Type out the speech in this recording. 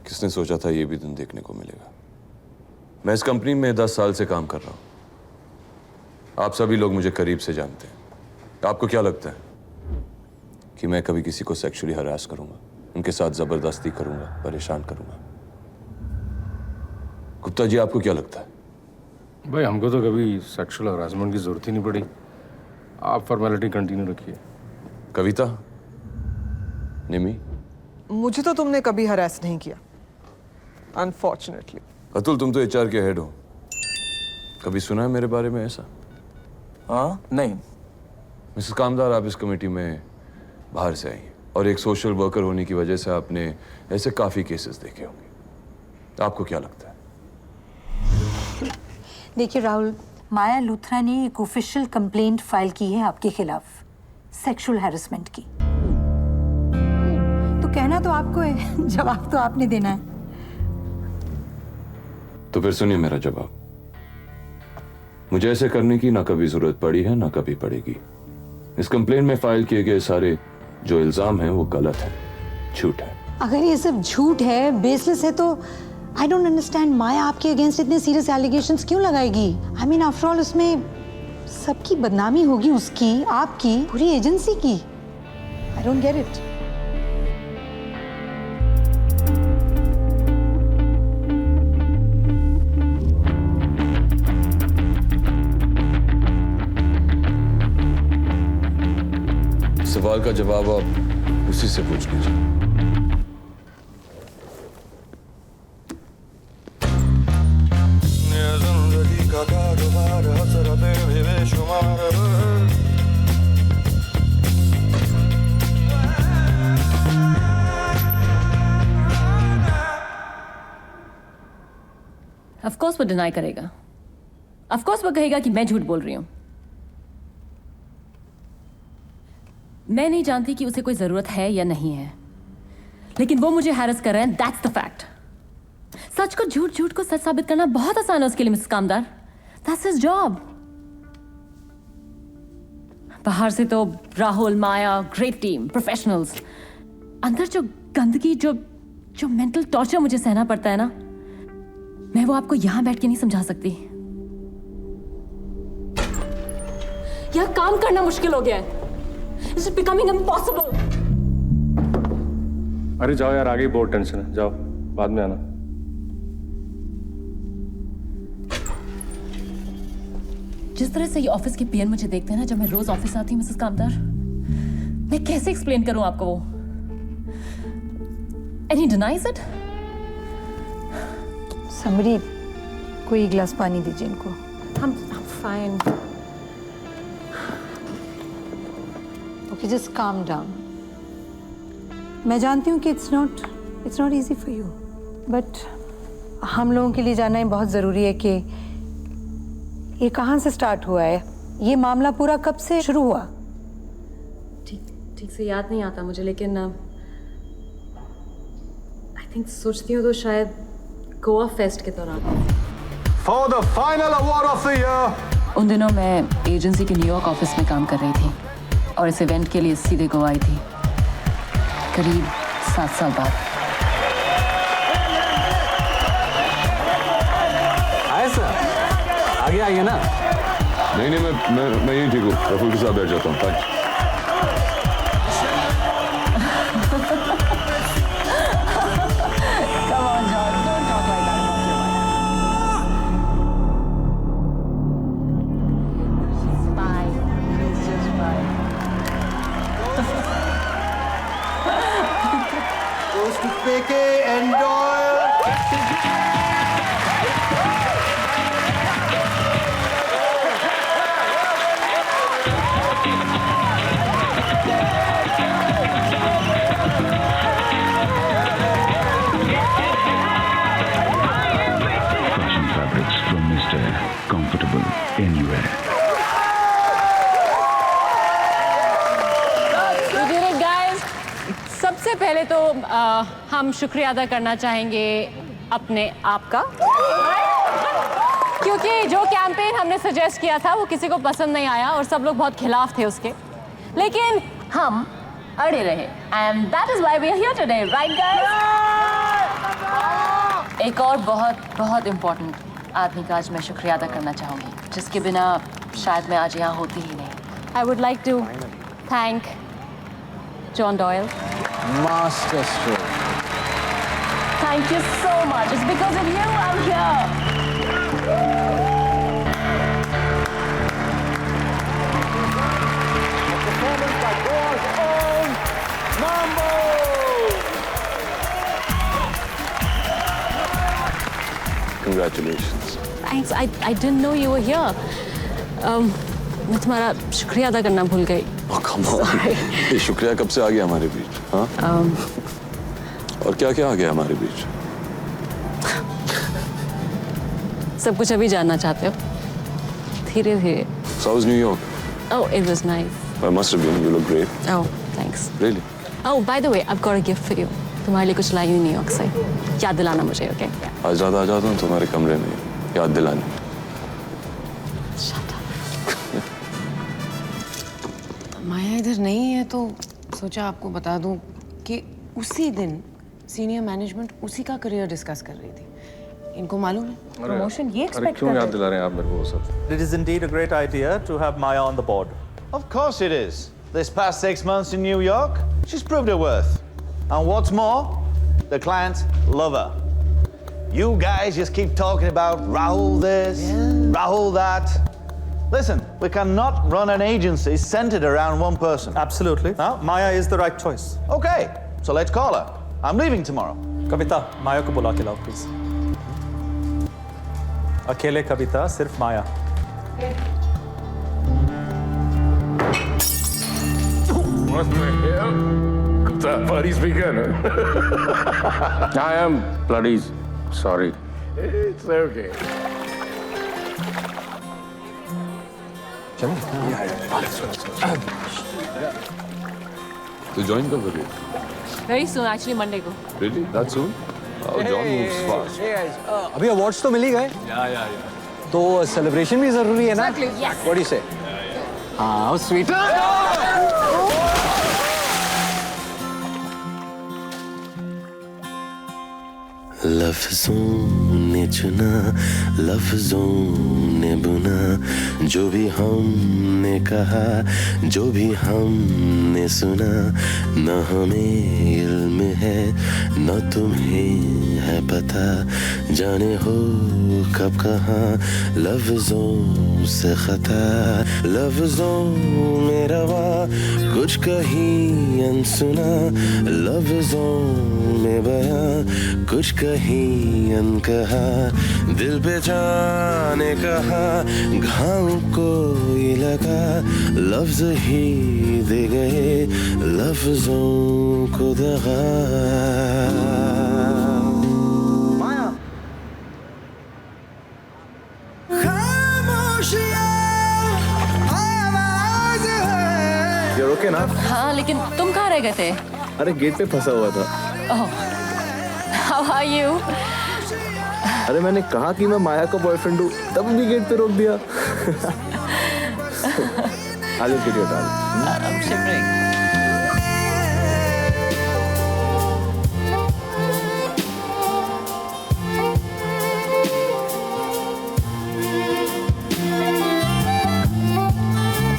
किसने सोचा था ये भी दिन देखने को मिलेगा। मैं इस कंपनी में 10 साल से काम कर रहा हूं। आप सभी लोग मुझे करीब से जानते हैं। आपको क्या लगता है कि मैं कभी किसी को सेक्सुअली हरास करूंगा, उनके साथ जबरदस्ती करूंगा, परेशान करूंगा? गुप्ता जी, आपको क्या लगता है? भाई हमको तो कभी सेक्सुअल हरासमेंट की जरूरत ही नहीं पड़ी। आप फॉर्मेलिटी कंटिन्यू रखिए। कविता, निमी, मुझे तो तुमने कभी हरास नहीं किया, अनफॉर्चुनेटली। अतुल, तुम तो एचआर के हेड हो, कभी सुना है मेरे बारे में ऐसा? हाँ, नहीं। मिसेस कामदार, आप इस कमेटी में बाहर से आई हैं और एक सोशल वर्कर होने की वजह से आपने ऐसे काफी केसेस देखे होंगे। आपको क्या लगता है? देखिए राहुल, माया लूथरा ने एक ऑफिशियल कंप्लेंट फाइल की है आपके खिलाफ, सेक्सुअल हैरेसमेंट की। तो कहना तो आपको है, जवाब तो आपने देना है। तो फिर सुनिए मेरा जवाब। मुझे ऐसे करने की ना कभी जरूरत पड़ी है ना कभी पड़ेगी। इस कंप्लेंट में फाइल किए गए सारे जो इल्जाम हैं वो गलत है, झूठ है। अगर ये सब झूठ है, बेसलेस है, तो आई डोंट अंडरस्टैंड माया आपके अगेंस्ट इतने सीरियस एलिगेशंस क्यों लगाएगी? आई मीन आफ्टर ऑल उसमें सबकी बदनामी होगी, उसकी, आपकी, पूरी एजेंसी की। I don't get it. सवाल का जवाब आप उसी से पूछ लीजिए। ऑफ कोर्स वो डिनाई करेगा। ऑफ कोर्स वो कहेगा कि मैं झूठ बोल रही हूं। मैं नहीं जानती कि उसे कोई जरूरत है या नहीं है, लेकिन वो मुझे हैरेस कर रहे हैं, दैट्स द फैक्ट। सच को झूठ को सच साबित करना बहुत आसान है उसके लिए Mrs Kamdar. That's his job. बाहर से तो राहुल, माया, ग्रेट टीम, प्रोफेशनल्स। अंदर जो गंदगी, जो मेंटल टॉर्चर मुझे सहना पड़ता है ना, मैं वो आपको यहां बैठ के नहीं समझा सकती। यह काम करना मुश्किल हो गया है। It's becoming impossible. अरे जाओ यार, आगे बहुत टेंशन है, जाओ बाद में आना। जिस तरह से ये ऑफिस के पीएन मुझे देखते हैं ना जब मैं रोज ऑफिस आती हूँ मिसेस कामदार, मैं कैसे एक्सप्लेन करूं आपको वो? And he denies it? Summary, कोई एक गिलास पानी दीजिए इनको। I'm fine. Okay, just calm down. मैं जानती हूँ कि it's not easy for you, but हम लोगों के लिए जानना बहुत ज़रूरी है कि ये कहाँ से स्टार्ट हुआ है, ये मामला पूरा कब से शुरू हुआ? ठीक से याद नहीं आता मुझे, लेकिन I think सोचती हूँ तो शायद गोवा फेस्ट के दौरान। For the final award of the year. उन दिनों मैं एजेंसी के न्यूयॉर्क ऑफिस में काम कर रही थी और इस इवेंट के लिए सीधे गोवा आई थी, करीब 7 साल बाद। आए सर, आगे आइए ना। नहीं, मैं यहीं ठीक हूँ, रफूल के साथ बैठ जाता हूँ। Thanks. Goes to PK and Doyle. Fashion fabrics from Mr. Comfortable Anywhere. सबसे पहले तो हम शुक्रिया अदा करना चाहेंगे अपने आप का, क्योंकि जो कैंपेन हमने सजेस्ट किया था वो किसी को पसंद नहीं आया और सब लोग बहुत खिलाफ थे उसके, लेकिन हम अड़े रहे, and that is why we are here today, right guys? एक और बहुत बहुत इम्पोर्टेंट आदमी का आज मैं शुक्रिया अदा करना चाहूँगी, जिसके बिना शायद मैं आज यहाँ होती ही नहीं। I would like to thank John Doyle. Master stroke. Thank you so much. It's because of you I'm here. Performance by Goa's own Mambo! Congratulations. Thanks. I didn't know you were here. मैं तुम्हारा शुक्रिया अदा करना भूल गई। Oh, come on. ये शुक्रिया कब से आ गया हमारे बीच? हाँ? और क्या क्या आ गया हमारे बीच? सब कुछ अभी जानना चाहते हो? धीरे धीरे। So how was New York? Oh, it was nice. I must have been. You look great. Oh, thanks. Really? Oh, by the way, I've got a gift for you. तुम्हारे लिए कुछ लाई हूँ न्यूयॉर्क से। याद दिलाना मुझे, okay? आज रात आ जाता हूँ तुम्हारे कमरे में याद दिलाने। माया इधर नहीं है तो सोचा आपको बता दूं कि उसी दिन सीनियर मैनेजमेंट उसी का करियर डिस्कस कर रही थी। इनको मालूम है प्रमोशन ये एक्सपेक्ट क्यों कर याद रहे दिला रहे हैं आप मेरे को वो सब? It is indeed a great idea to have Maya on the board. Of course it is. This past 6 months in New York, she's proved her worth. And what's more, the clients love her. You guys just keep talking about Rahul this, Rahul that. Listen, we cannot run an agency centered around one person. Absolutely. Now, Maya is the right choice. Okay, so let's call her. I'm leaving tomorrow. कविता, माया को बुला के लाओ please. अकेले कविता, सिर्फ माया। What the hell? The party's begun. I am bloody sorry. It's okay. तो join कब करोगे? Very soon, actually Monday को। Really? That soon? Oh, John moves fast. अभी अवार्ड्स तो मिल ही गए। तो सेलिब्रेशन भी जरूरी है ना? Yes. What do you say? हाँ, स्वीट। लफ्ज़ों ने चुना, लफ्ज़ों ने बुना, जो भी हमने कहा, जो भी हमने सुना, न हमें इल्म है, न तुम्हें है पता, जाने हो कब कहाँ, लफ्ज़ों से खता, लफ्ज़ों में रवा, कुछ कहीं अनसुना, लफ्ज़ों में बयां, कुछ कहीं अनकहा, दिल पे जाने कहा, घाव कोई लगा, लफ्ज़ ही दे गए, लफ्ज़ों को दगा। You're okay ना? हाँ, लेकिन तुम कहाँ रह गए थे? अरे गेट पे फंसा हुआ था। Oh, how are you? अरे मैंने कहा कि मैं माया का बॉयफ्रेंड हूँ, तब भी गेट पे रोक दिया। I'll just get your darling. I'm shivering.